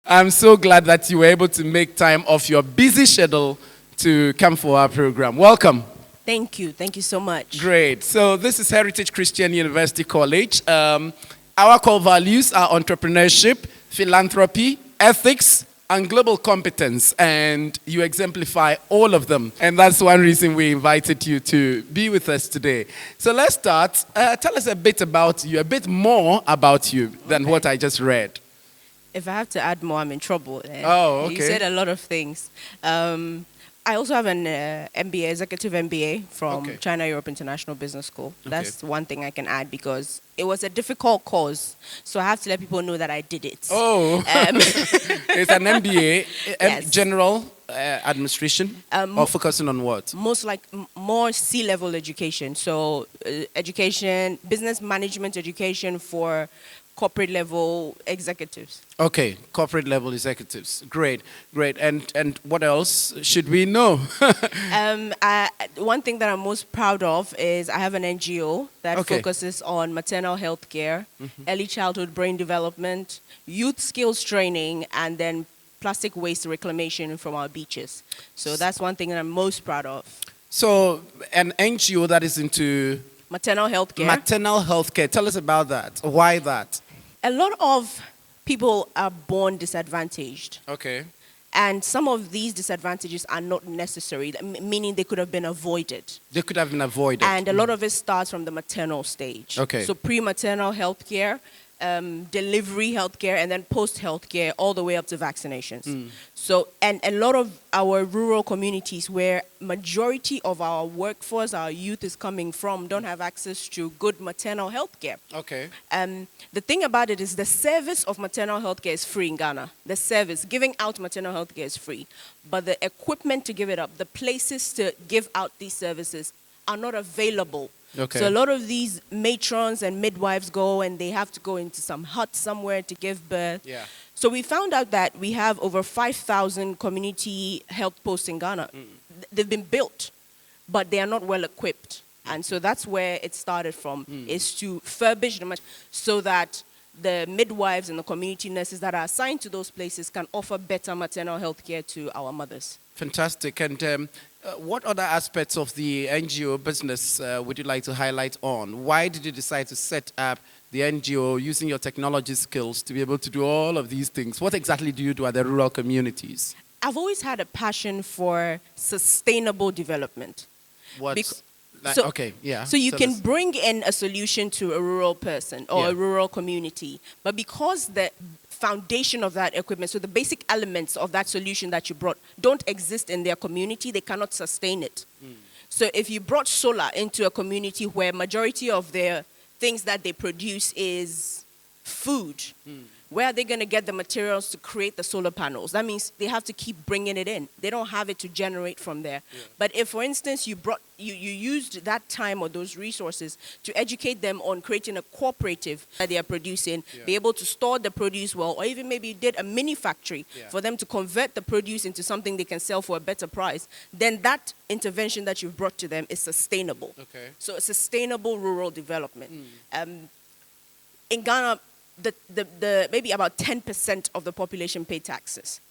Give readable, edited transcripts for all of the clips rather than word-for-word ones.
I'm so glad that you were able to make time off your busy schedule to come for our program. Welcome. Thank you. Thank you so much. Great. So this is Heritage Christian University College. Our core values are entrepreneurship, philanthropy, ethics, and global competence. And you exemplify all of them. And that's one reason we invited you to be with us today. So let's start. Tell us a bit about you, a bit more about you than what I just read. If I have to add more, I'm in trouble. Oh, okay. You said a lot of things. I also have an MBA, executive MBA from China Europe International Business School. That's one thing I can add because it was a difficult course. So I have to let people know that I did it. Oh, it's an MBA, Yes. general administration, or focusing on what? More C-level education. So education, business management education for corporate level executives. Okay, corporate level executives. Great, great. And what else should we know? One thing that I'm most proud of is I have an NGO that focuses on maternal health care, early childhood brain development, youth skills training, and then plastic waste reclamation from our beaches. So that's one thing that I'm most proud of. So an NGO that is into maternal health care. Maternal health care. Tell us about that. Why that? A lot of people are born disadvantaged. Okay. And some of these disadvantages are not necessary, meaning they could have been avoided. They could have been avoided. And a lot of it starts from the maternal stage. Okay. So pre-maternal health care, delivery health care, and then post-health care, all the way up to vaccinations. So, and a lot of our rural communities where majority of our workforce, our youth is coming from, don't have access to good maternal health care. Okay. The thing about it is the service of maternal health care is free in Ghana. The service, giving out maternal health care is free. But the equipment to give it up, the places to give out these services are not available. Okay. So a lot of these matrons and midwives go and they have to go into some hut somewhere to give birth. Yeah. So we found out that we have over 5,000 community health posts in Ghana. They've been built, but they are not well equipped. And so that's where it started from, is to furbish them so that the midwives and the community nurses that are assigned to those places can offer better maternal health care to our mothers. Fantastic. And what other aspects of the NGO business would you like to highlight on? Why did you decide to set up the NGO using your technology skills to be able to do all of these things? What exactly do you do at the rural communities? I've always had a passion for sustainable development. So you can bring in a solution to a rural person or a rural community, but because the foundation of that equipment, so the basic elements of that solution that you brought don't exist in their community, they cannot sustain it. So if you brought solar into a community where majority of their things that they produce is food, where are they going to get the materials to create the solar panels? That means they have to keep bringing it in. They don't have it to generate from there. But if, for instance, you used that time or those resources to educate them on creating a cooperative that they are producing, be able to store the produce well, or even maybe you did a mini factory for them to convert the produce into something they can sell for a better price, then that intervention that you've brought to them is sustainable. Okay. So a sustainable rural development. In Ghana, the maybe about 10% of the population pay taxes.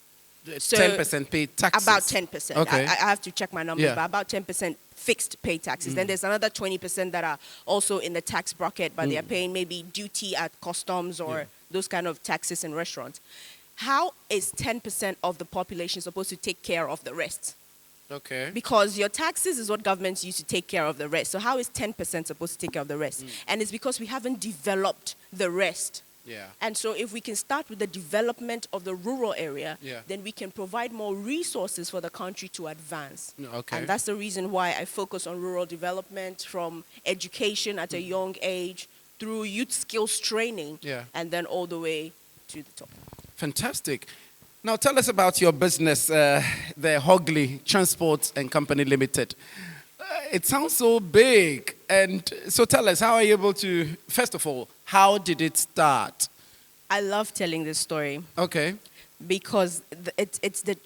So 10% pay taxes? About 10%. Okay. I have to check my numbers, but about 10% fixed pay taxes. Then there's another 20% that are also in the tax bracket, but they are paying maybe duty at customs or those kind of taxes in restaurants. How is 10% of the population supposed to take care of the rest? Okay. Because your taxes is what governments use to take care of the rest. So how is 10% supposed to take care of the rest? And it's because we haven't developed the rest. Yeah. And so if we can start with the development of the rural area, then we can provide more resources for the country to advance. Okay. And that's the reason why I focus on rural development from education at a young age through youth skills training and then all the way to the top. Fantastic. Now tell us about your business, the Horgli Transport and Company Limited. It sounds so big. And so tell us, how are you able to, first of all, how did it start? I love telling this story. Okay. Because it's the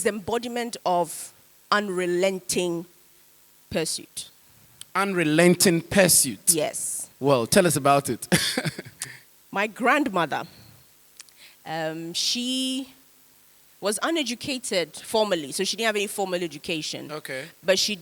embodiment of unrelenting pursuit. Unrelenting pursuit? Yes. Well, tell us about it. My grandmother She was uneducated formally, so she didn't have any formal education. Okay. But she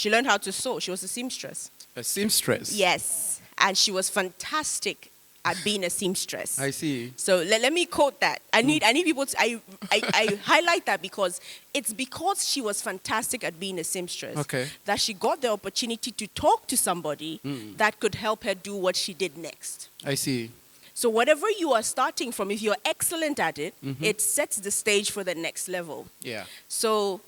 learned how to sew. She was a seamstress. A seamstress. Yes. And she was fantastic at being a seamstress. I see. So let me quote that. I need people to, I highlight that because it's because she was fantastic at being a seamstress that she got the opportunity to talk to somebody that could help her do what she did next. I see. So whatever you are starting from, if you're excellent at it, it sets the stage for the next level. Yeah. So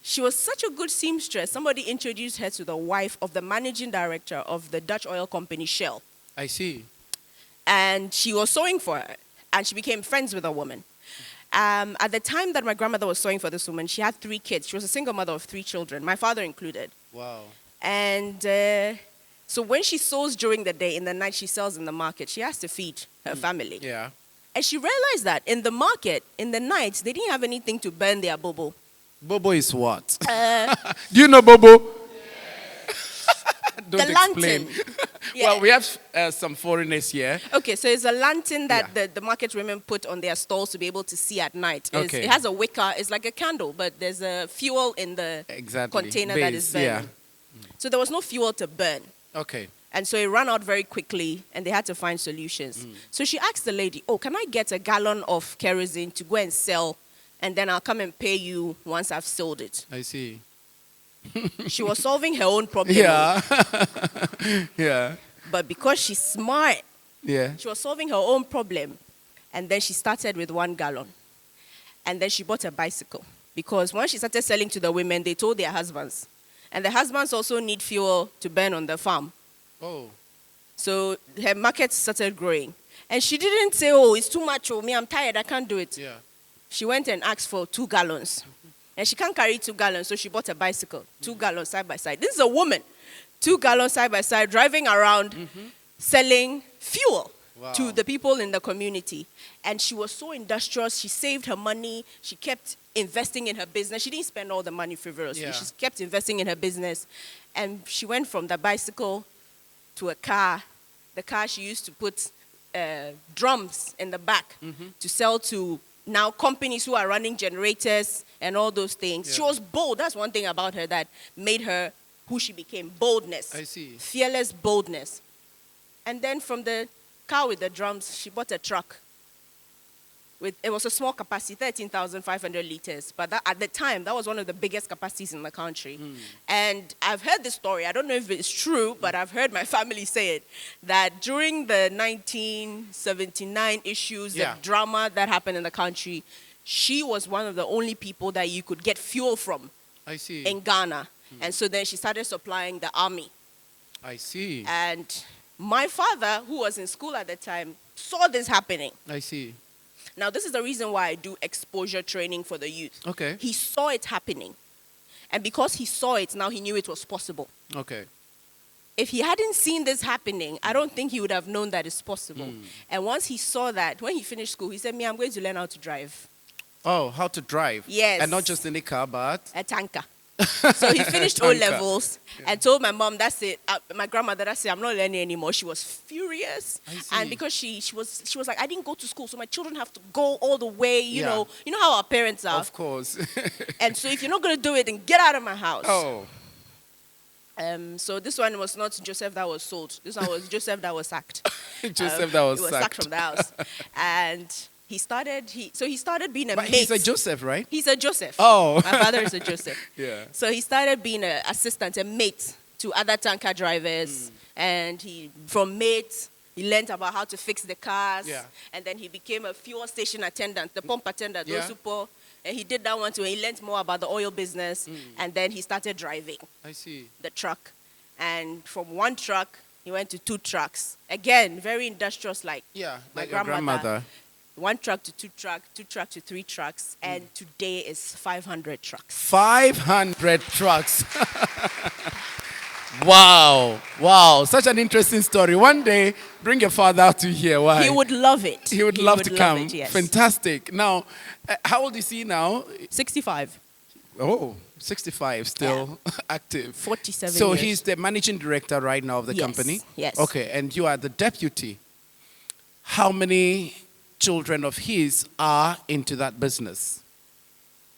she was such a good seamstress. Somebody introduced her to the wife of the managing director of the Dutch oil company Shell. I see. And she was sewing for her, and she became friends with the woman. At the time that my grandmother was sewing for this woman, she had 3 kids. She was a single mother of 3 children, my father included. Wow. And so when she sews during the day, in the night she sells in the market, she has to feed her family. Yeah. And she realized that in the market, in the night, they didn't have anything to burn their bobo. Bobo is what? Do you know Bobo? Don't the lantern. Explain. Well, we have some foreigners here. Okay, so it's a lantern that the market women put on their stalls to be able to see at night. It has a wicker. It's like a candle, but there's a fuel in the container that is burning. Yeah. So there was no fuel to burn. Okay. And so it ran out very quickly, and they had to find solutions. So she asked the lady, can I get a gallon of kerosene to go and sell, and then I'll come and pay you once I've sold it? I see. She was solving her own problem. Yeah. Yeah. But because she's smart, she was solving her own problem. And then she started with 1 gallon. And then she bought a bicycle. Because when she started selling to the women, they told their husbands. And the husbands also need fuel to burn on the farm. Oh. So her market started growing. And she didn't say, it's too much. Me, I'm tired. I can't do it. Yeah. She went and asked for 2 gallons. And she can't carry 2 gallons, so she bought a bicycle. 2 gallons side by side. This is a woman. 2 gallons side by side, driving around, selling fuel to the people in the community. And she was so industrious. She saved her money. She kept investing in her business. She didn't spend all the money frivolously. Yeah. She kept investing in her business. And she went from the bicycle to a car. The car she used to put drums in the back to sell to now companies who are running generators and all those things. Yeah. She was bold. That's one thing about her that made her who she became. Boldness. I see. Fearless boldness. And then from the car with the drums, she bought a truck. It was a small capacity, 13,500 liters. But at the time, that was one of the biggest capacities in the country. And I've heard this story. I don't know if it's true, but I've heard my family say it, that during the 1979 issues, the drama that happened in the country, she was one of the only people that you could get fuel from. I see. In Ghana. And so then she started supplying the army. I see. And my father, who was in school at the time, saw this happening. I see. Now, this is the reason why I do exposure training for the youth. Okay. He saw it happening. And because he saw it, now he knew it was possible. Okay. If he hadn't seen this happening, I don't think he would have known that it's possible. And once he saw that, when he finished school, he said, I'm going to learn how to drive. Oh, how to drive? Yes. And not just any car, but? A tanker. So he finished O-levels and told my mom, that's it. My grandmother, that's it. I'm not learning anymore. She was furious. And because she was like, I didn't go to school, so my children have to go all the way, you know how our parents are. Of course. And so if you're not going to do it, then get out of my house. Oh. So this one was not Joseph that was sold. This one was Joseph that was sacked. Joseph that was sacked. He was sacked from the house. And he started being a mate. He's a Joseph, right? He's a Joseph. Oh. My father is a Joseph. Yeah. So he started being an assistant, a mate to other tanker drivers. And from mate, he learned about how to fix the cars. Yeah. And then he became a fuel station attendant, the pump attendant, those who pour. And he did that one too. He learned more about the oil business. And then he started driving. I see. The truck. And from 1 truck, he went to 2 trucks. Again, very industrious like my grandmother. 1 truck to 2 trucks, 2 trucks to 3 trucks, and today is 500 trucks. 500 trucks. Wow. Such an interesting story. One day, bring your father out to hear. Why? He would love it. He would love to come. It, yes. Fantastic. Now, how old is he now? 65. Oh, 65, still active. 47 So years. he's the managing director right now of the company? Yes. Okay, and you are the deputy. How many children of his are into that business?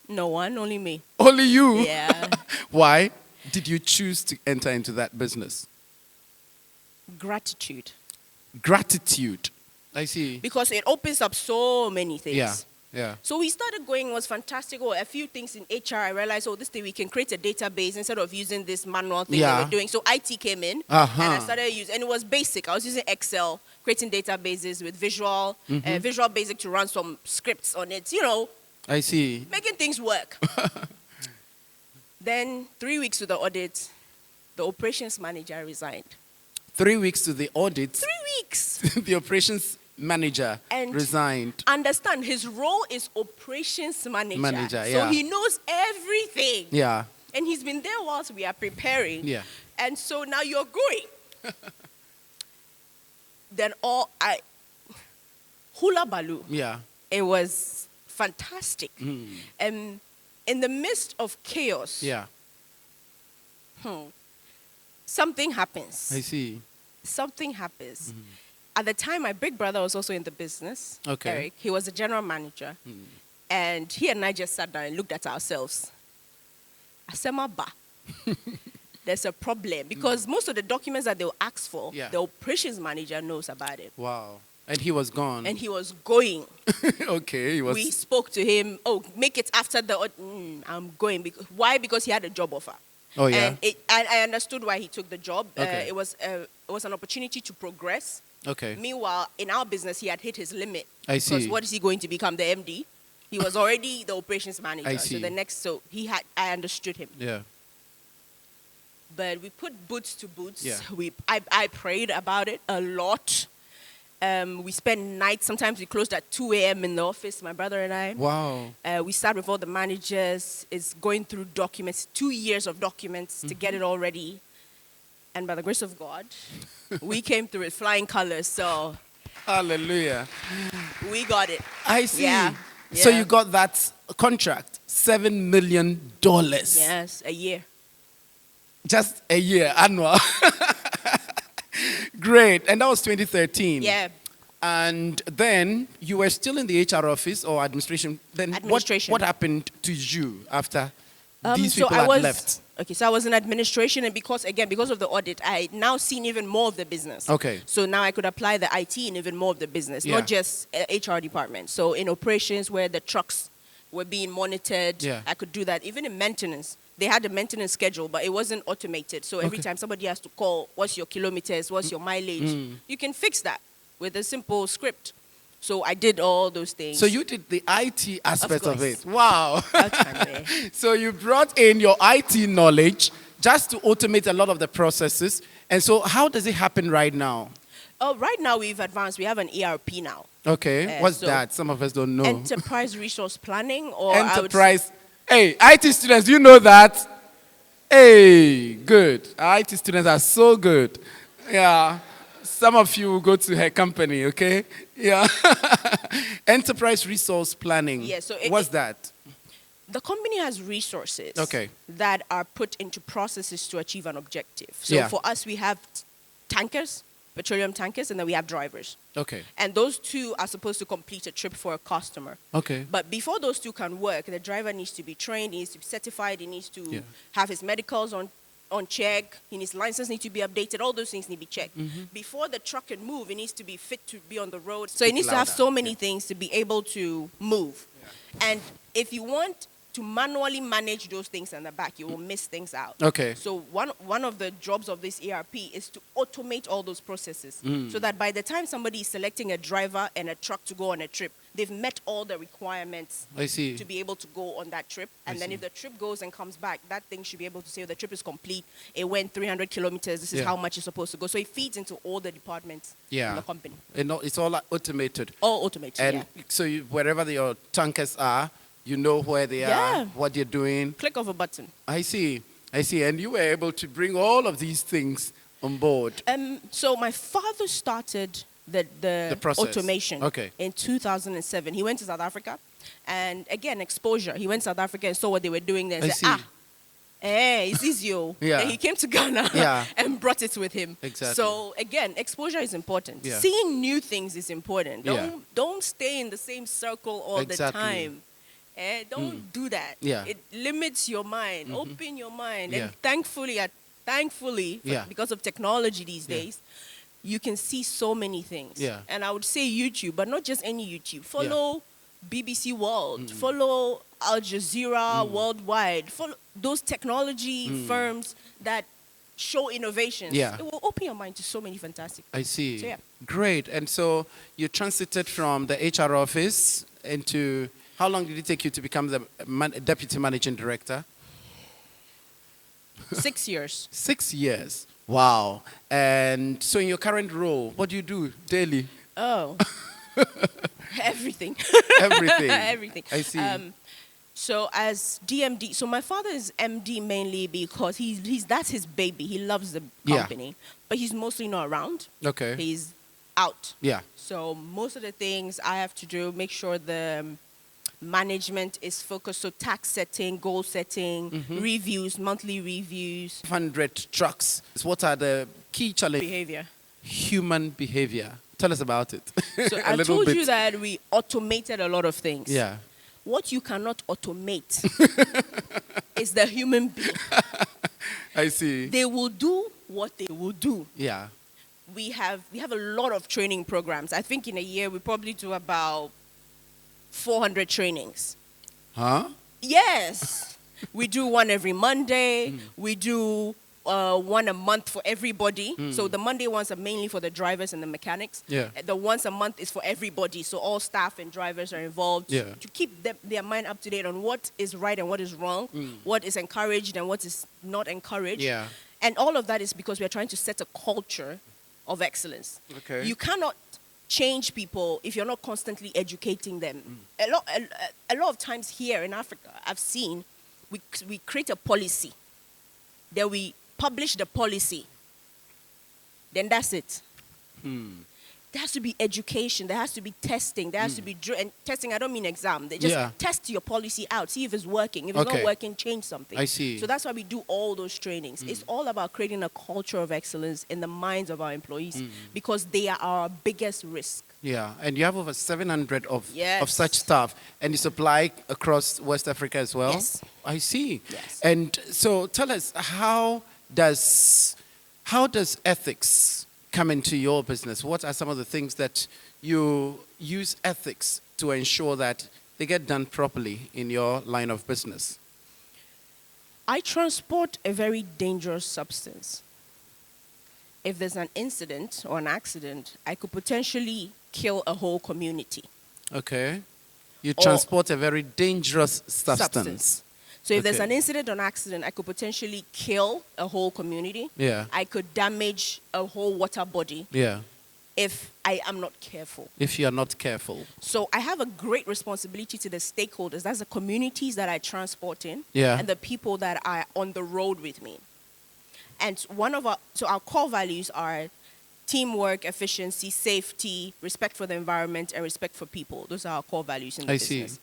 No one, only me. Only you? Yeah. Why did you choose to enter into that business? Gratitude. Gratitude. I see. Because it opens up so many things. Yeah. Yeah. So we started going, it was fantastic. Oh, a few things in HR, I realized, this thing we can create a database instead of using this manual thing that we're doing. So IT came in, and I started using, and it was basic. I was using Excel, creating databases with Visual Basic to run some scripts on it, I see. making things work. Then 3 weeks to the audit, the operations manager resigned. 3 weeks to the audit. 3 weeks. The operations manager resigned. Understand, his role is operations manager. Yeah. So he knows everything. Yeah. And he's been there whilst we are preparing. Yeah. And so now you're going. Then hula baloo. Yeah. It was fantastic. And in the midst of chaos, Yeah. something happens. I see. Something happens. At the time, my big brother was also in the business. Okay. Eric. He was a general manager. And he and I just sat down and looked at ourselves. Asema ba. There's a problem. Because most of the documents that they'll ask for, the operations manager knows about it. Wow. And he was gone. And he was going. Okay. He was. We spoke to him. Make it after the... I'm going. Why? Because he had a job offer. Oh, yeah. And I understood why he took the job. Okay. It was an opportunity to progress. Okay. Meanwhile, in our business, he had hit his limit. I see. Because what is he going to become, the MD? He was already the operations manager. I see. I understood him. Yeah. But we put boots to boots. Yeah. I prayed about it a lot. We spent nights. Sometimes we closed at 2 a.m. in the office, my brother and I. Wow. We sat with all the managers. It's going through documents, 2 years of documents to get it all ready. And by the grace of God, we came through with flying colors. So hallelujah. We got it. I see. Yeah. So you got that contract, $7 million. Yes, a year. Just a year, annual. Great. And that was 2013. Yeah. And then you were still in the HR office or administration. Then administration. What happened to you after these people had left? Okay, so I was in administration, and because of the audit, I now seen even more of the business. Okay. So now I could apply the IT in even more of the business, not just HR department. So in operations where the trucks were being monitored, I could do that. Even in maintenance, they had a maintenance schedule, but it wasn't automated. So every time somebody has to call, what's your kilometers, what's your mileage, you can fix that with a simple script. So I did all those things. So you did the IT aspect of it. Wow. Okay. So you brought in your IT knowledge just to automate a lot of the processes. And so how does it happen right now? Right now we've advanced. We have an ERP now. Okay. What's that? Some of us don't know. Enterprise resource planning or enterprise. Hey, IT students, you know that? Hey, good. Our IT students are so good. Yeah. Some of you will go to her company, okay? Yeah. Enterprise resource planning. Yeah, so what's that? The company has resources that are put into processes to achieve an objective. So for us, we have tankers, petroleum tankers, and then we have drivers. Okay. And those two are supposed to complete a trip for a customer. Okay. But before those two can work, the driver needs to be trained, he needs to be certified, he needs to have his medicals on check, his license needs to be updated, all those things need to be checked. Before the truck can move, it needs to be fit to be on the road. So it needs to have so many things to be able to move. And if you want to manually manage those things in the back, you will miss things out. Okay. So one of the jobs of this ERP is to automate all those processes so that by the time somebody is selecting a driver and a truck to go on a trip, they've met all the requirements to be able to go on that trip. And then if the trip goes and comes back, that thing should be able to say, the trip is complete. It went 300 kilometers. This is how much it's supposed to go. So it feeds into all the departments in the company. It's all automated. All automated, and so wherever your tankers are, you know where they are, what they're doing. Click of a button. I see. And you were able to bring all of these things on board. So my father started the process. Automation in 2007. He went to South Africa, and again, exposure. He went to South Africa and saw what they were doing there and said, It's easy. Yeah. Then he came to Ghana Yeah. and brought it with him. Exactly. So again, exposure is important. Yeah. Seeing new things is important. Yeah. Don't stay in the same circle all Exactly. the time. Don't do that. Yeah. It limits your mind. Open your mind. Yeah. And thankfully, Yeah. because of technology these Yeah. days, you can see so many things. Yeah. And I would say YouTube, but not just any YouTube. Follow BBC World. Follow Al Jazeera worldwide. Follow those technology firms that show innovations. Yeah. It will open your mind to so many fantastic I see. So, yeah. Great. And so you transited from the HR office into, how long did it take you to become the deputy managing director? 6 years. 6 years. Wow. And so in your current role, what do you do daily? Oh. Everything. Everything. Everything. I see. So as DMD, so my father is MD mainly because that's his baby. He loves the Yeah. company, but he's mostly not around. Okay. He's out. Yeah. So most of the things I have to do, make sure the management is focused. So tax setting, goal setting, reviews, monthly reviews, 100 trucks. What are the key challenges? behavior. Human behavior. Tell us about it. So A I little told bit. you that we automated a lot of things. Yeah. What you cannot automate is the human being. I see. They will do what they will do. Yeah. We have a lot of training programs. I think in a year we probably do about 400 trainings. Huh? Yes. We do one every Monday. We do one a month for everybody. So the Monday ones are mainly for the drivers and the mechanics. Yeah. The once a month is for everybody. So all staff and drivers are involved Yeah. to keep their mind up to date on what is right and what is wrong, what is encouraged and what is not encouraged. Yeah. And all of that is because we are trying to set a culture of excellence. Okay. You cannot change people if you're not constantly educating them. A lot of times here in Africa, I've seen we create a policy, then we publish the policy, then that's it. There has to be education, there has to be testing, there has to be and testing. I don't mean exam. They just Yeah. test your policy out, see if it's working. If it's Okay. not working, change something. I see. So that's why we do all those trainings. It's all about creating a culture of excellence in the minds of our employees because they are our biggest risk. Yeah. And you have over 700 of Yes. such staff, and you supply across West Africa as well? Yes. I see. Yes. And so tell us, how does ethics come into your business? What are some of the things that you use ethics to ensure that they get done properly in your line of business? I transport a very dangerous substance. If there's an incident or an accident, I could potentially kill a whole community. Okay. You Or- transport a very dangerous substance. So if there's Okay. an incident or an accident, I could potentially kill a whole community. Yeah. I could damage a whole water body Yeah. if I am not careful. If you are not careful. So I have a great responsibility to the stakeholders. That's the communities that I transport in Yeah. and the people that are on the road with me. And our core values are teamwork, efficiency, safety, respect for the environment, and respect for people. Those are our core values in the I see. business.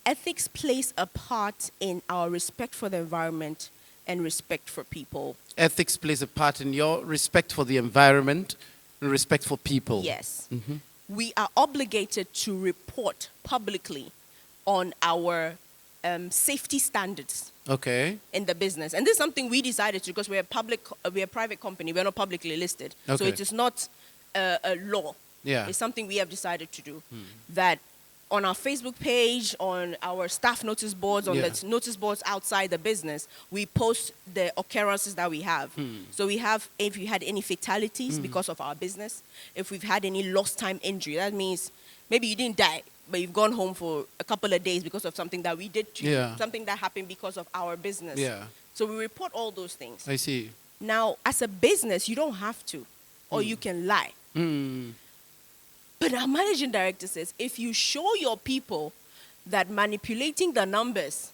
Ethics plays a part in our respect for the environment and respect for people. Ethics plays a part in your respect for the environment and respect for people. Yes. We are obligated to report publicly on our safety standards Okay. in the business. And this is something we decided to because we're a private company. We're not publicly listed. So Okay. it is not a law. Yeah. It's something we have decided to do. That on our Facebook page, on our staff notice boards, on Yeah. the notice boards outside the business, we post the occurrences that we have. So we have, if you had any fatalities because of our business, if we've had any lost time injury, that means maybe you didn't die, but you've gone home for a couple of days because of something that we did to Yeah. you, something that happened because of our business. Yeah. So we report all those things. I see. Now, as a business, you don't have to, or you can lie. But our managing director says, if you show your people that manipulating the numbers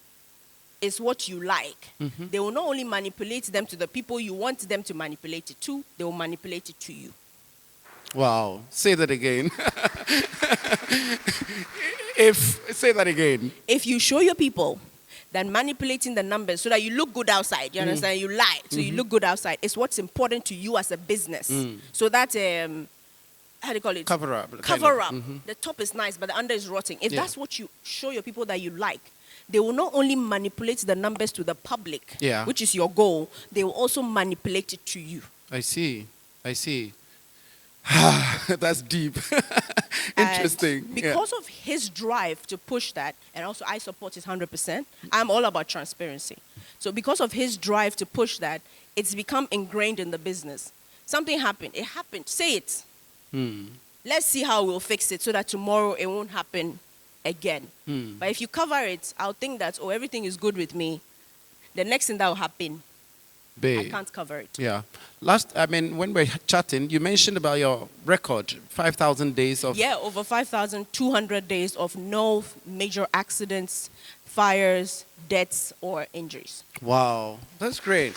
is what you like, they will not only manipulate them to the people you want them to manipulate it to, they will manipulate it to you. Wow. Say that again. Say that again. If you show your people than manipulating the numbers so that you look good outside. You understand? You lie, so you look good outside. It's what's important to you as a business. So that, how do you call it? Cover up. Cover up. The top is nice, but the under is rotting. If that's what you show your people that you like, they will not only manipulate the numbers to the public, which is your goal, they will also manipulate it to you. I see. That's deep. Interesting. And because of his drive to push that, and also I support it 100%, I'm all about transparency. So because of his drive to push that, it's become ingrained in the business. Something happened. It happened. Say it. Let's see how we'll fix it so that tomorrow it won't happen again. But if you cover it, I'll think that, everything is good with me. The next thing that will happen, I can't cover it. Yeah. When we're chatting, you mentioned about your record, 5,000 days of... Yeah, over 5,200 days of no major accidents, fires, deaths, or injuries. Wow. That's great.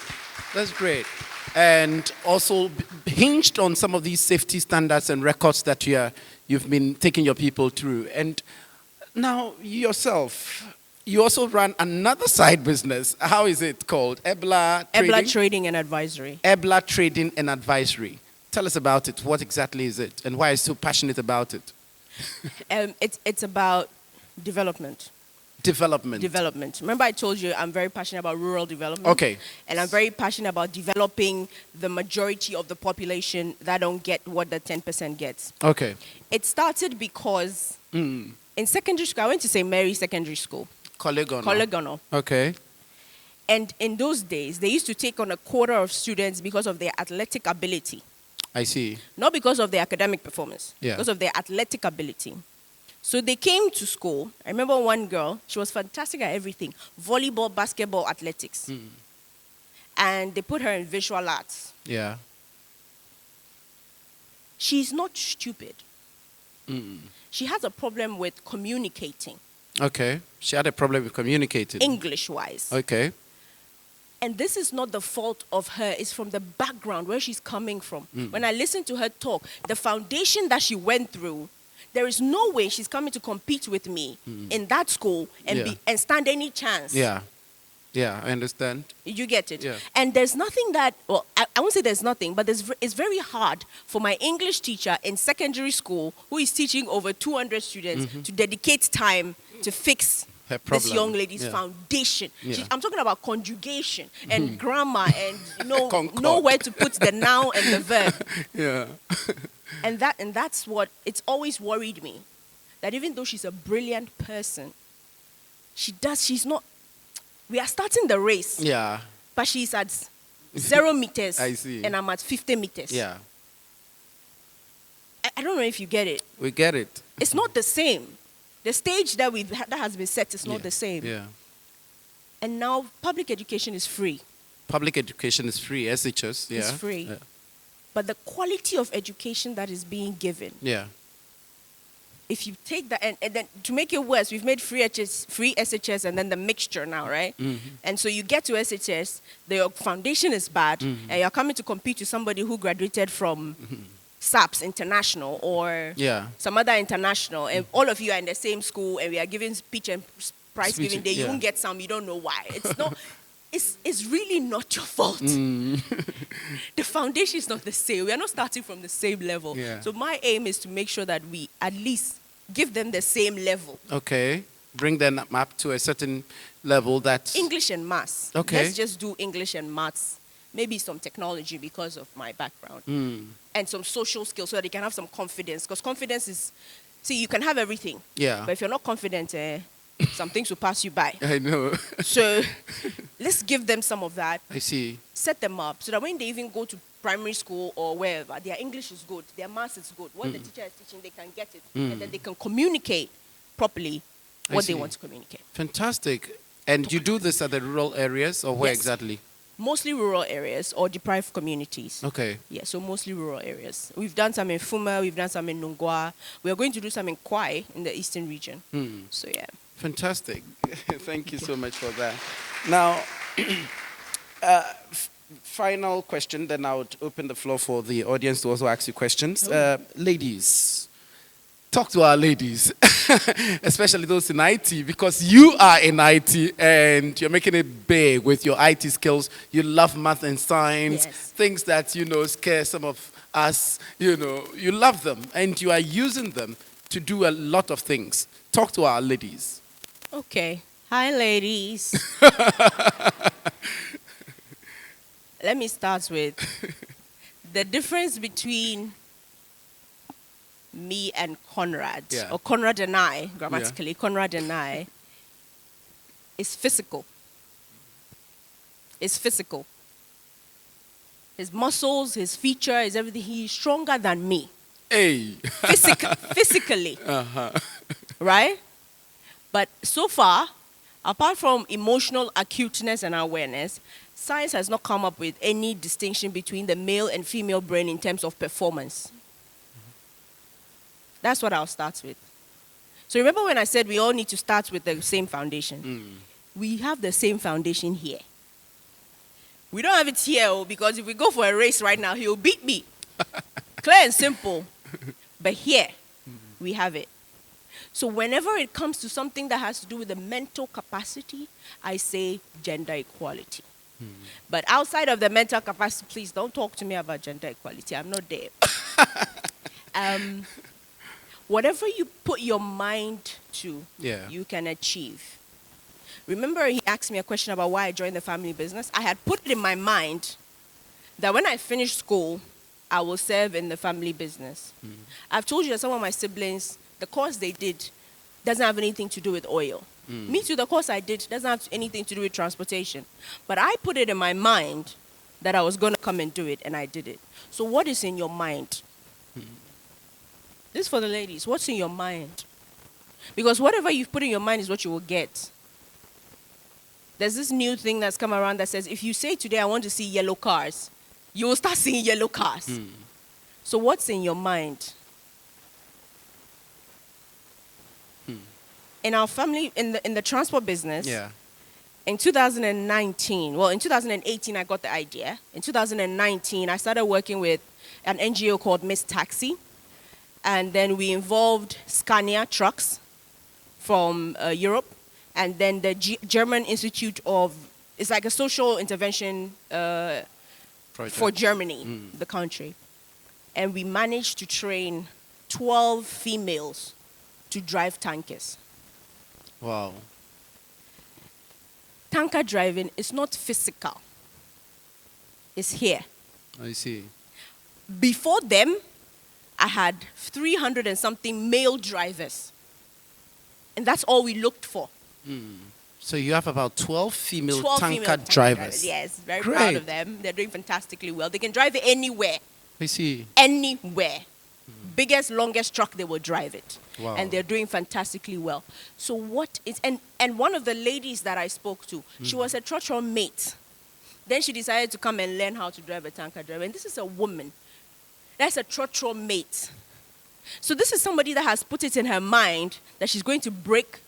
And also hinged on some of these safety standards and records that you've been taking your people through. And now yourself... You also run another side business. How is it called? Ebla Trading and Advisory. Ebla Trading and Advisory. Tell us about it. What exactly is it? And why are you so passionate about it? It's about development. Development. Remember I told you I'm very passionate about rural development? Okay. And I'm very passionate about developing the majority of the population that don't get what the 10% gets. Okay. It started because in secondary school, I went to St. Mary's Secondary School. Collegono. Okay. And in those days, they used to take on a quarter of students because of their athletic ability. I see. Not because of their academic performance, Yeah. because of their athletic ability. So they came to school. I remember one girl, she was fantastic at everything. Volleyball, basketball, athletics. And they put her in visual arts. Yeah. She's not stupid. She has a problem with communicating. Okay. She had a problem with communicating. English-wise. Okay. And this is not the fault of her. It's from the background where she's coming from. When I listen to her talk, the foundation that she went through, there is no way she's coming to compete with me in that school and stand any chance. Yeah, I understand. You get it? Yeah. And there's nothing that, I won't say there's nothing, but it's very hard for my English teacher in secondary school who is teaching over 200 students to dedicate time to fix this young lady's foundation. Yeah. I'm talking about conjugation and grammar and know where to put the noun and the verb. Yeah. And that's what, it's always worried me, that even though she's a brilliant person, she's not, we are starting the race. Yeah. But she's at 0 meters. I see. And I'm at 50 meters. Yeah. I don't know if you get it. We get it. It's not the same. The stage that has been set is not the same. Yeah. And now public education is free. Public education is free, SHS. Yeah. It's free. Yeah. But the quality of education that is being given, Yeah. if you take that, and then to make it worse, we've made free SHS and then the mixture now, right? And so you get to SHS, your foundation is bad, and you're coming to compete with somebody who graduated from SAPS International or some other international, and all of you are in the same school, and we are giving speech and prize giving day. You won't get some, you don't know why. It's not. It's really not your fault. The foundation is not the same. We are not starting from the same level. Yeah. So my aim is to make sure that we at least give them the same level. Okay. Bring them up to a certain level that's... English and maths. Okay. Let's just do English and maths. Maybe some technology because of my background. And some social skills so that they can have some confidence. Because confidence is... See, you can have everything. Yeah. But if you're not confident, some things will pass you by. I know. So let's give them some of that. I see. Set them up so that when they even go to primary school or wherever, their English is good, their maths is good. What the teacher is teaching, they can get it. And then they can communicate properly what they want to communicate. Fantastic. And you do this at the rural areas or where Yes. exactly? Mostly rural areas or deprived communities. Okay. Yeah, so mostly rural areas. We've done some in Fuma, we've done some in Nungwa. We are going to do some in Kwai in the eastern region. So yeah. Fantastic. Thank you so much for that. Now, final question, then I would open the floor for the audience to also ask you questions. Ladies, talk to our ladies, especially those in IT, because you are in IT and you're making it big with your IT skills. You love math and science, Yes. things that, scare some of us. You love them and you are using them to do a lot of things. Talk to our ladies. Okay. Hi, ladies. Let me start with the difference between me and Conrad, Yeah. or Conrad and I, grammatically, Conrad and I, is physical. It's physical. His muscles, his feature, his everything. He's stronger than me. Hey. Physically. Right? But so far, apart from emotional acuteness and awareness, science has not come up with any distinction between the male and female brain in terms of performance. That's what I'll start with. So remember when I said we all need to start with the same foundation? We have the same foundation here. We don't have it here because if we go for a race right now, he'll beat me. Clear and simple. But here, we have it. So whenever it comes to something that has to do with the mental capacity, I say gender equality. But outside of the mental capacity, please don't talk to me about gender equality. I'm not there. Whatever you put your mind to, you can achieve. Remember, he asked me a question about why I joined the family business. I had put it in my mind that when I finish school, I will serve in the family business. I've told you that some of my siblings, the course they did doesn't have anything to do with oil. Me too, the course I did doesn't have anything to do with transportation. But I put it in my mind that I was going to come and do it, and I did it. So what is in your mind? This is for the ladies. What's in your mind? Because whatever you put in your mind is what you will get. There's this new thing that's come around that says, if you say today, I want to see yellow cars, you will start seeing yellow cars. So what's in your mind? In our family, in the transport business, in 2019, in 2018, I got the idea. In 2019, I started working with an NGO called Miss Taxi. And then we involved Scania trucks from Europe. And then the German Institute of, it's like a social intervention for Germany, the country. And we managed to train 12 females to drive tankers. Wow. Tanker driving is not physical. It's here. I see. Before them, I had 300 and something male drivers. And that's all we looked for. So you have about 12 female 12 tanker female tanker drivers. Yes, very Great. proud of them. They're doing fantastically well. They can drive it anywhere. I see. Anywhere. Biggest, longest truck, they will drive it. Wow. And they're doing fantastically well. So what is, and one of the ladies that I spoke to, she was a trotro mate. Then she decided to come and learn how to drive a tanker driver. And this is a woman. That's a trotro mate. So this is somebody that has put it in her mind that she's going to break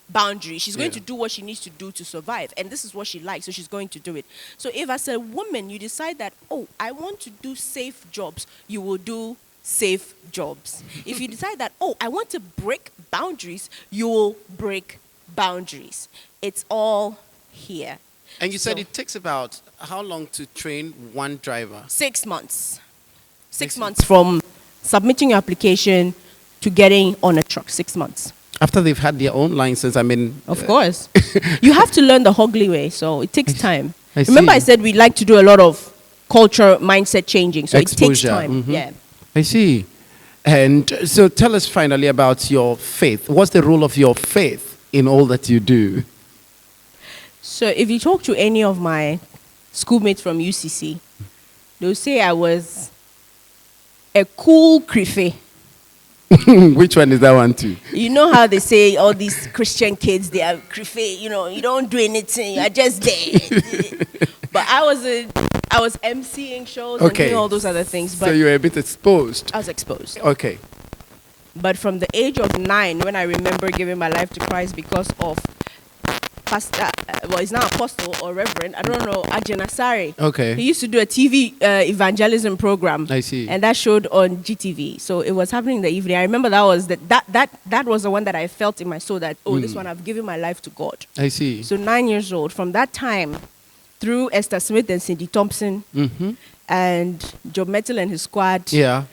boundaries. She's going to do what she needs to do to survive. And this is what she likes, so she's going to do it. So if as a woman you decide that, I want to do safe jobs, you will do safe jobs. If you decide that, I want to break boundaries, you will break boundaries. It's all here. And you said it takes about how long to train one driver? 6 months. 6 months from submitting your application to getting on a truck. 6 months. After they've had their own license, Of course. You have to learn the Horgli way, so it takes time. I Remember see. I said we like to do a lot of culture mindset changing, so Exposure. it takes time. Yeah. I see. And so tell us finally about your faith. What's the role of your faith in all that you do? So if you talk to any of my schoolmates from UCC, they'll say I was a cool crife. Which one is that one too? You know how they say all these Christian kids, they are crife, you don't do anything, you are just there. But I was emceeing shows and doing all those other things. But so you were a bit exposed. I was exposed. Okay. But from the age of 9, when I remember giving my life to Christ because of pastor, well, he's now apostle or reverend, I don't know, Ajanasari. Okay. He used to do a TV evangelism program. I see. And that showed on GTV. So it was happening in the evening. I remember that was that was the one that I felt in my soul that, this one, I've given my life to God. I see. So 9 years old. From that time, through Esther Smith and Cindy Thompson, and Joe Mettle and his squad, Yeah.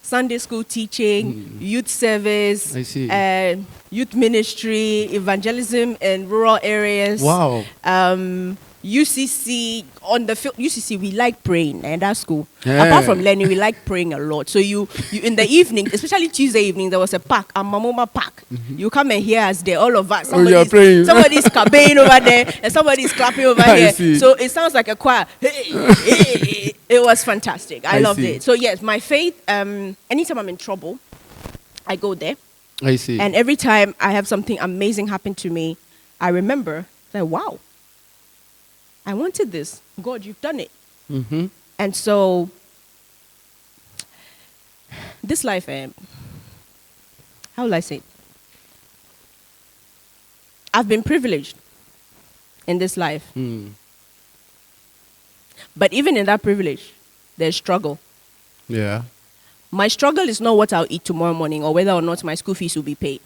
Sunday school teaching, youth service, I see. youth ministry, evangelism in rural areas. Wow. UCC on the field. UCC, we like praying, and that's cool. Yeah. Apart from learning, we like praying a lot. So you in the evening, especially Tuesday evening, there was a pack, a Mamoma pack. You come and hear us there, all of us. you're praying. Somebody's campaigning over there, and somebody's clapping over I here. see. So it sounds like a choir. It was fantastic. I loved see. it. So yes, my faith. Anytime I'm in trouble, I go there. I see. And every time I have something amazing happen to me, I remember that, wow, I wanted this. God, you've done it. And so, this life, how will I say it? I've been privileged in this life. But even in that privilege, there's struggle. Yeah. My struggle is not what I'll eat tomorrow morning or whether or not my school fees will be paid.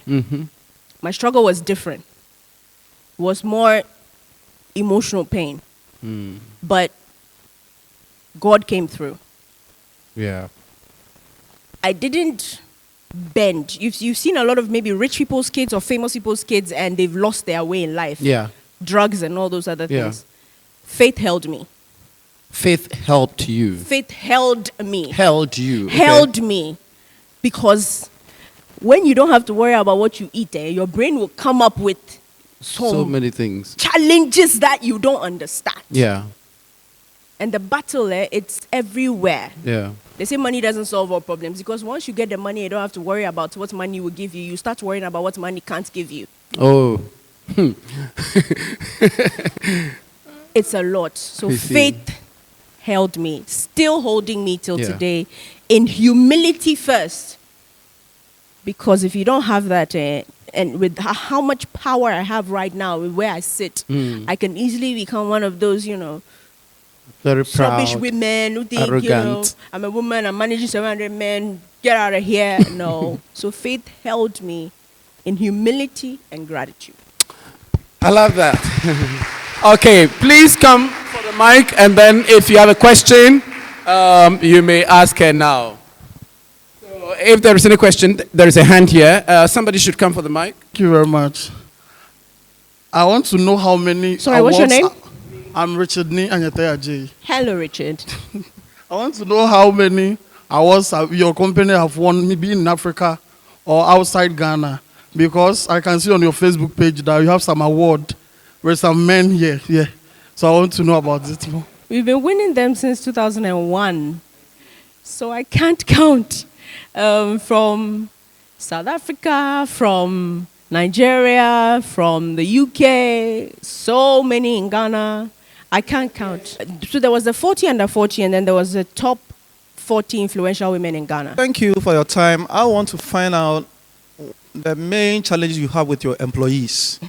My struggle was different. Was more emotional pain. But God came through. Yeah. I didn't bend. You've seen a lot of maybe rich people's kids or famous people's kids and they've lost their way in life. Yeah. Drugs and all those other Yeah. things. Faith held me. Faith helped you. Faith held me. Held you. Okay. Held me. Because when you don't have to worry about what you eat, your brain will come up with So many things. challenges that you don't understand. Yeah. And the battle, it's everywhere. Yeah. They say money doesn't solve all problems because once you get the money, you don't have to worry about what money will give you. You start worrying about what money can't give you. Oh. It's a lot. So I see. faith held me, still holding me till Yeah. today, in humility first. Because if you don't have that, and with how much power I have right now, with where I sit, I can easily become one of those, Very snobbish proud. women who think, arrogant. I'm a woman, I'm managing 700 men, get out of here. No. So faith held me in humility and gratitude. I love that. Okay, please come for the mic, and then if you have a question, you may ask her now. So if there is any question, there is a hand here. Somebody should come for the mic. Thank you very much. I want to know how many Sorry, what's your name? I'm Richard Ni Anyatea J. Hello, Richard. I want to know how many awards your company have won, maybe in Africa or outside Ghana, because I can see on your Facebook page that you have some award with some men here. Yeah. So I want to know about this. We've been winning them since 2001. So I can't count. From South Africa, from Nigeria, from the UK, so many in Ghana. I can't count. So there was the 40 under 40, and then there was the top 40 influential women in Ghana. Thank you for your time. I want to find out the main challenges you have with your employees.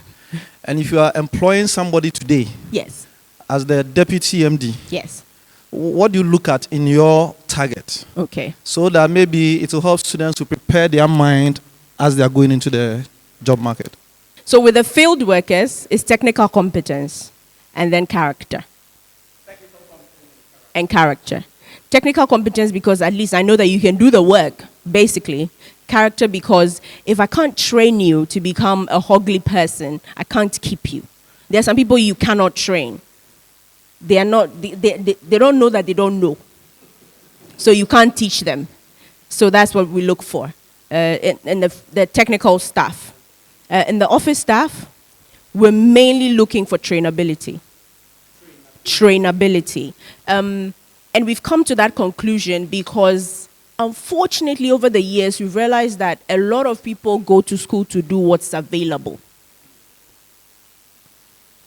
And if you are employing somebody today Yes, as the deputy MD, yes. what do you look at in your target? Okay. So that maybe it will help students to prepare their mind as they are going into the job market. So with the field workers, it's technical competence and then character. And character. Technical competence because at least I know that you can do the work, basically. Character because if I can't train you to become a Horgli person, I can't keep you. There are some people you cannot train. They are not. They don't know that they don't know. So you can't teach them. So that's what we look for in the technical staff. In the office staff, we're mainly looking for trainability. Trainability. And we've come to that conclusion because, unfortunately, over the years, we've realized that a lot of people go to school to do what's available.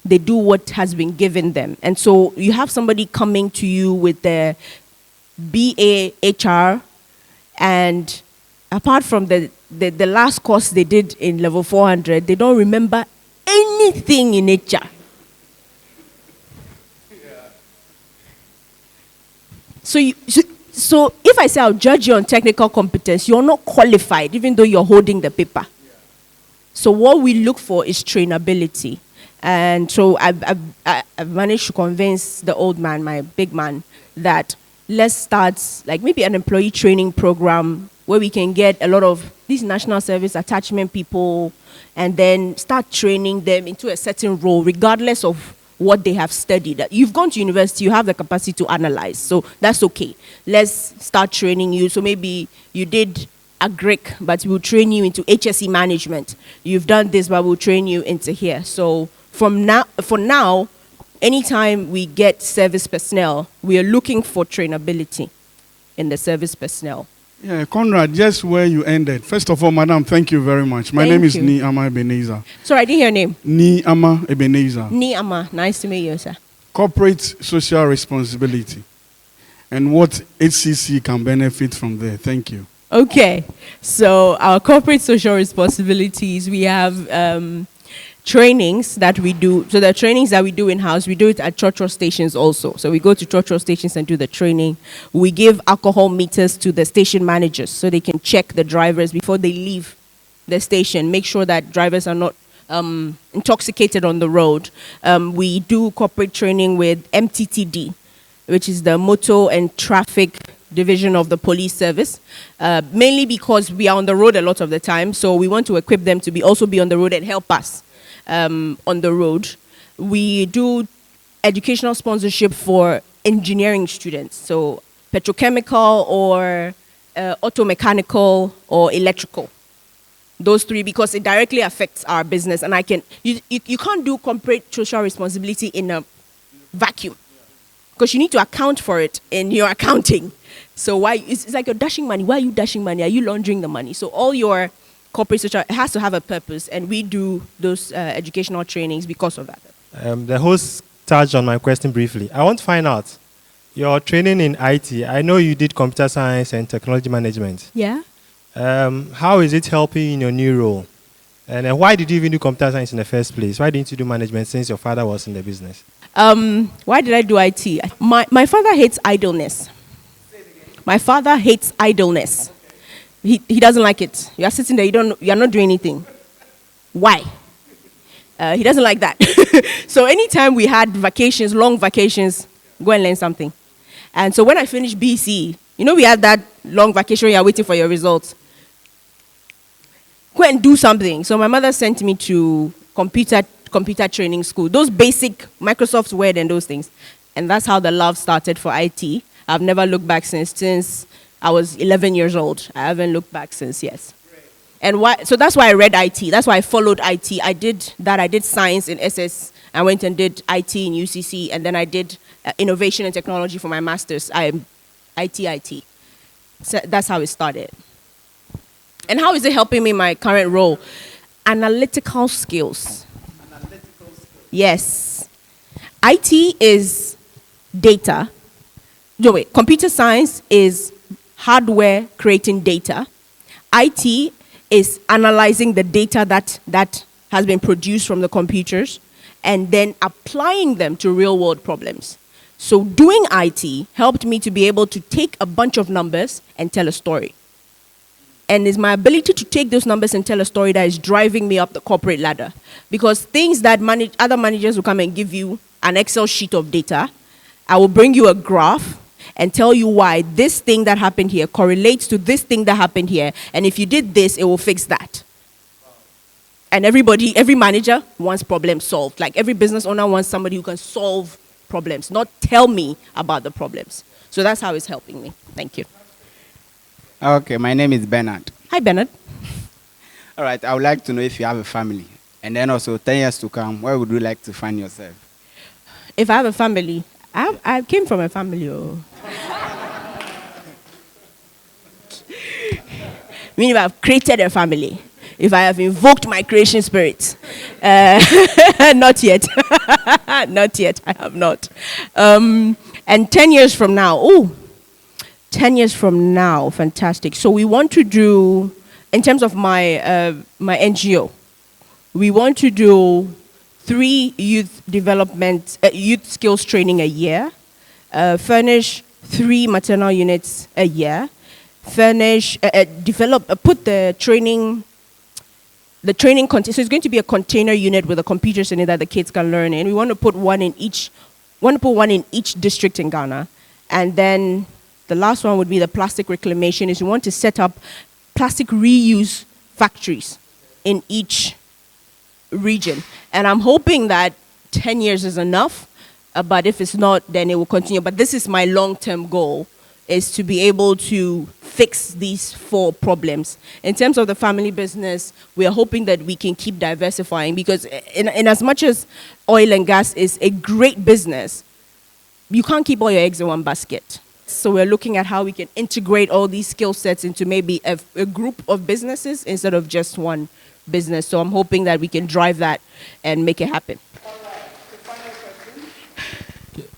They do what has been given them. And so you have somebody coming to you with their BA HR, and apart from the last course they did in level 400, they don't remember anything in nature. So if I say I'll judge you on technical competence, you're not qualified, even though you're holding the paper. So what we look for is trainability. And so I've managed to convince the old man, my big man, that let's start like maybe an employee training program where we can get a lot of these national service attachment people and then start training them into a certain role, regardless of what they have studied. You've gone to university, you have the capacity to analyze, so that's okay. Let's start training you. So maybe you did agric, but we'll train you into HSE management. You've done this, but we'll train you into here. So for now, anytime we get service personnel, we are looking for trainability in the service personnel. Yeah, Conrad, just where you ended. First of all, madam, thank you very much. My name is Ni Ama Ebenezer. Sorry, I didn't hear your name. Ni Ama Ebenezer. Ni Ama, nice to meet you, sir. Corporate social responsibility and what HCC can benefit from there. Thank you. Okay, so our corporate social responsibilities, we have trainings that we do. So the trainings that we do in-house, we do it at church stations also. So we go to church stations and do the training. We give alcohol meters to the station managers so they can check the drivers before they leave the station, make sure that drivers are not intoxicated on the road. We do corporate training with MTTD, which is the Motor and Traffic Division of the Police Service, mainly because we are on the road a lot of the time, so we want to equip them to also be on the road and help us on the road. We do educational sponsorship for engineering students, so petrochemical or auto mechanical or electrical. Those three, because it directly affects our business, and you can't do corporate social responsibility in a vacuum, because you need to account for it in your accounting. So it's like you're dashing money. Why are you dashing money? Are you laundering the money? So all your corporate social, it has to have a purpose, and we do those educational trainings because of that. The host touched on my question briefly. I want to find out, your training in IT, I know you did computer science and technology management. Yeah. How is it helping you in your new role? And why did you even do computer science in the first place? Why didn't you do management since your father was in the business? Why did I do IT? My father hates idleness. My father hates idleness. He doesn't like it. You are sitting there, you are not doing anything. Why? He doesn't like that. So anytime we had vacations, long vacations, go and learn something. And so when I finished BC, we had that long vacation where you are waiting for your results. Go and do something. So my mother sent me to computer training school, those basic Microsoft Word and those things. And that's how the love started for IT. I've never looked back since I was 11 years old. I haven't looked back since, yes. And so that's why I read IT. That's why I followed IT. I did science in SS. I went and did IT in UCC, and then I did innovation and technology for my master's. I'm IT. So that's how it started. And how is it helping me in my current role? Analytical skills. Yes. IT is data. No, wait. Computer science is hardware creating data. IT is analyzing the data that has been produced from the computers and then applying them to real world problems. So doing IT helped me to be able to take a bunch of numbers and tell a story. And it's my ability to take those numbers and tell a story that is driving me up the corporate ladder. Because things that other managers will come and give you an Excel sheet of data, I will bring you a graph and tell you why this thing that happened here correlates to this thing that happened here. And if you did this, it will fix that. And every manager wants problems solved. Like every business owner wants somebody who can solve problems, not tell me about the problems. So that's how it's helping me. Thank you. Okay, my name is Bernard. Hi, Bernard. All right, I would like to know if you have a family. And then also 10 years to come, where would you like to find yourself? If I have a family, I came from a family. Meaning if I've created a family, if I have invoked my creation spirit. Not yet. Not yet, I have not. And 10 years from now, 10 years from now, fantastic. So we want to do, in terms of my NGO, We want to do 3 youth skills training a year, furnish 3 maternal units a year, furnish, put the training container. So it's going to be a container unit with a computers in it that the kids can learn in. We want to put one in each district in Ghana. And then the last one would be the plastic reclamation. Is we want to set up plastic reuse factories in each region. And I'm hoping that 10 years is enough, but if it's not, then it will continue. But this is my long-term goal, is to be able to fix these 4 problems. In terms of the family business, we are hoping that we can keep diversifying, because in as much as oil and gas is a great business, you can't keep all your eggs in one basket. So we're looking at how we can integrate all these skill sets into maybe a group of businesses instead of just one business. So I'm hoping that we can drive that and make it happen.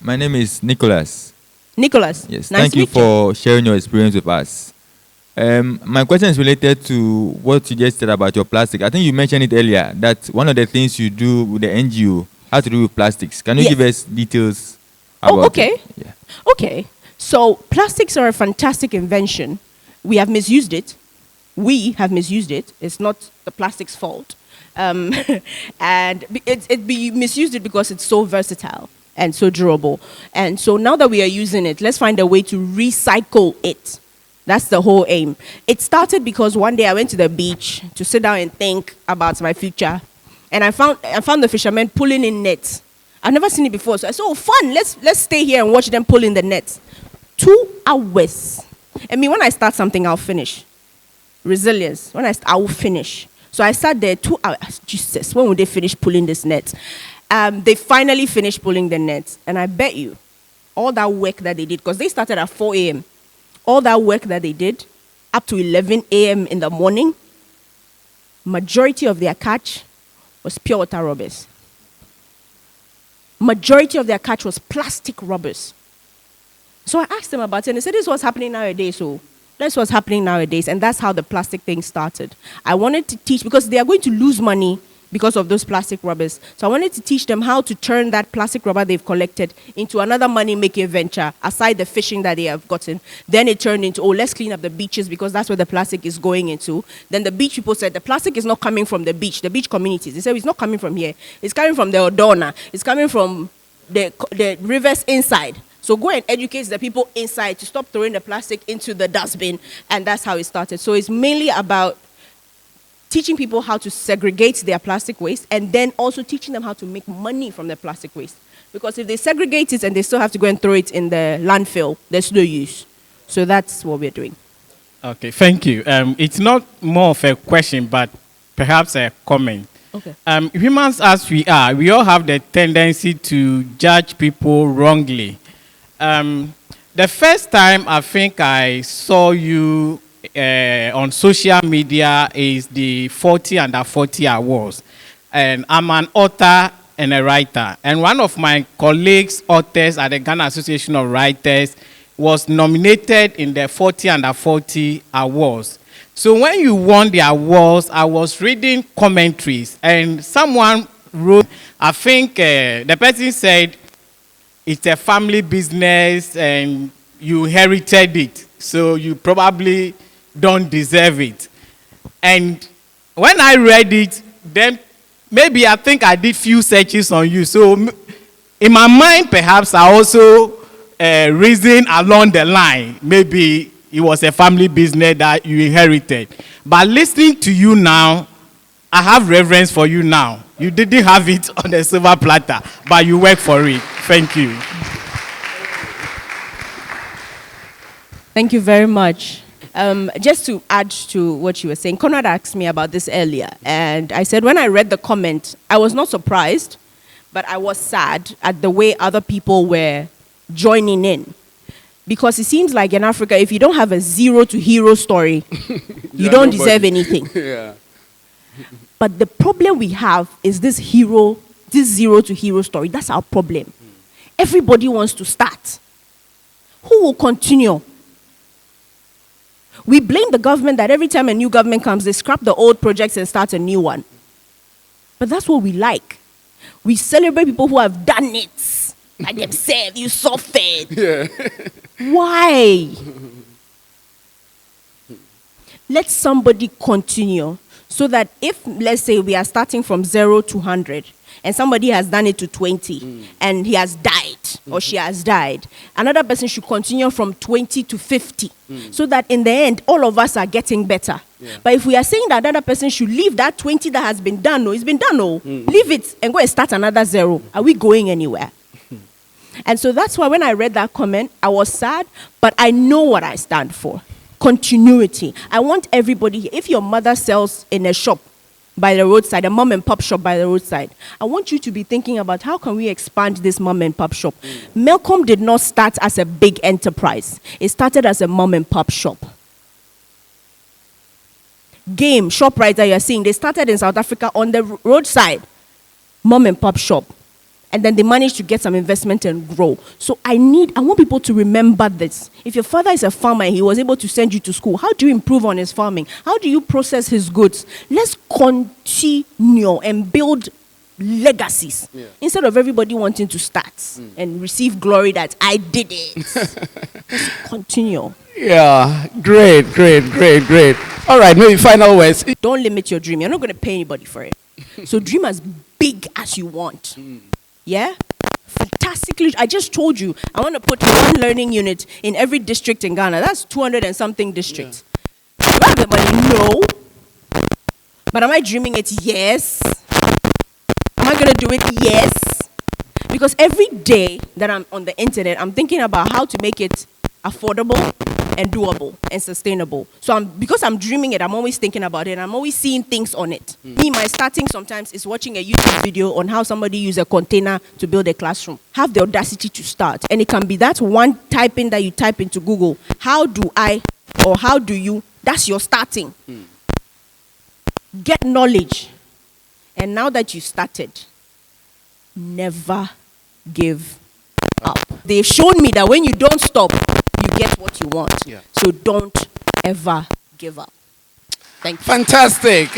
My name is Nicholas. Nicholas, Yes, nice thank to you meet for sharing your experience with us. My question is related to what you just said about your plastic. I think you mentioned it earlier, that one of the things you do with the NGO has to do with plastics. Can you Yes. give us details about okay. it? Yeah. Okay, so plastics are a fantastic invention. We have misused it. It's not the plastic's fault. And we misused it because it's so versatile and so durable. And so now that we are using it, let's find a way to recycle it. That's the whole aim. It started because one day I went to the beach to sit down and think about my future. And I found the fishermen pulling in nets. I've never seen it before. So I said, oh, fun, let's stay here and watch them pull in the nets. 2 hours. I mean, when I start something, I'll finish. Resilience. I will finish. So I sat there 2 hours. Jesus, when will they finish pulling this net? They finally finished pulling the nets. And I bet you, all that work that they did, because they started at 4 a.m., all that work that they did, up to 11 a.m. in the morning, majority of their catch was pure water rubbers. Majority of their catch was plastic rubbers. So I asked them about it, and they said, this is what's happening nowadays. So that's what's happening nowadays, and that's how the plastic thing started. I wanted to teach, because they are going to lose money because of those plastic rubbers. So I wanted to teach them how to turn that plastic rubber they've collected into another money-making venture, aside the fishing that they have gotten. Then it turned into, let's clean up the beaches, because that's where the plastic is going into. Then the beach people said, the plastic is not coming from the beach communities. They said, it's not coming from here. It's coming from the Odona. It's coming from the rivers inside. So go and educate the people inside to stop throwing the plastic into the dustbin. And that's how it started. So it's mainly about teaching people how to segregate their plastic waste, and then also teaching them how to make money from the plastic waste. Because if they segregate it and they still have to go and throw it in the landfill, there's no use. So that's what we're doing. Okay, thank you. It's not more of a question, but perhaps a comment. Okay. Humans as we are, we all have the tendency to judge people wrongly. The first time I think I saw you on social media is the 40 Under 40 Awards. And I'm an author and a writer. And one of my colleagues, authors at the Ghana Association of Writers, was nominated in the 40 Under 40 Awards. So when you won the awards, I was reading commentaries, and someone wrote, I think the person said, it's a family business and you inherited it, so you probably don't deserve it. And when I read it, then maybe I think I did few searches on you. So in my mind, perhaps I also reasoned along the line. Maybe it was a family business that you inherited. But listening to you now, I have reverence for you now. You didn't have it on a silver platter, but you work for it. Thank you. Thank you very much. Just to add to what you were saying, Conrad asked me about this earlier, and I said when I read the comment, I was not surprised, but I was sad at the way other people were joining in. Because it seems like in Africa, if you don't have a zero to hero story, you don't deserve anything. Yeah. But the problem we have is this zero to hero story. That's our problem. Everybody wants to start. Who will continue? We blame the government that every time a new government comes, they scrap the old projects and start a new one. But that's what we like. We celebrate people who have done it by themselves. You suffered. Yeah. Why? Let somebody continue so that if, let's say, we are starting from 0 to 100 and somebody has done it to 20 and he has died or she has died, another person should continue from 20 to 50 so that in the end, all of us are getting better. Yeah. But if we are saying that another person should leave that 20 that has been done, it's been done, leave it and go and start another 0. Are we going anywhere? And so that's why when I read that comment, I was sad, but I know what I stand for. Continuity. I want everybody here. If your mother sells in a shop by the roadside, a mom and pop shop by the roadside, I want you to be thinking about how can we expand this mom and pop shop. Malcolm did not start as a big enterprise. It started as a mom and pop shop. Game, ShopRite that you're seeing, they started in South Africa on the roadside. Mom and pop shop. And then they managed to get some investment and grow. So I want people to remember this. If your father is a farmer and he was able to send you to school, how do you improve on his farming? How do you process his goods? Let's continue and build legacies instead of everybody wanting to start and receive glory that I did it. Let's continue. Yeah, great. All right, maybe final words. Don't limit your dream. You're not going to pay anybody for it. So dream as big as you want. Yeah? Fantastically. I just told you, I want to put 1 learning unit in every district in Ghana. That's 200 and something districts. Do I have the money? No. But am I dreaming it? Yes. Am I going to do it? Yes. Because every day that I'm on the internet, I'm thinking about how to make it affordable and doable and sustainable. So because I'm dreaming it, I'm always thinking about it. I'm always seeing things on it. My starting sometimes is watching a YouTube video on how somebody used a container to build a classroom. Have the audacity to start. And it can be that one typing that you type into Google. How do you, that's your starting. Get knowledge. And now that you started, never give up. They've shown me that when you don't stop, you get what you want. Yeah. So don't ever give up. Thank you. Fantastic.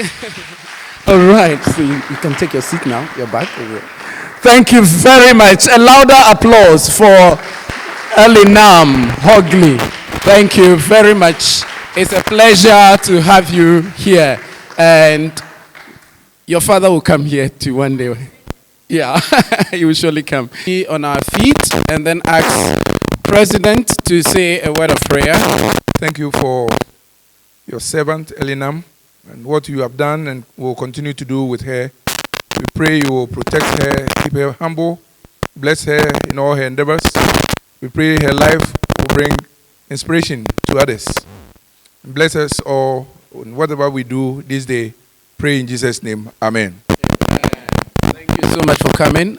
All right. So you can take your seat now. You're back. Thank you very much. A louder applause for Elinam Horgli. Thank you very much. It's a pleasure to have you here. And your father will come here too one day. Yeah, he will surely come. Be on our feet and then ask President to say a word of prayer. Thank you for your servant, Elinam, and what you have done and will continue to do with her. We pray you will protect her, keep her humble, bless her in all her endeavors. We pray her life will bring inspiration to others. Bless us all in whatever we do this day. Pray in Jesus' name. Amen. Thank you so much for coming.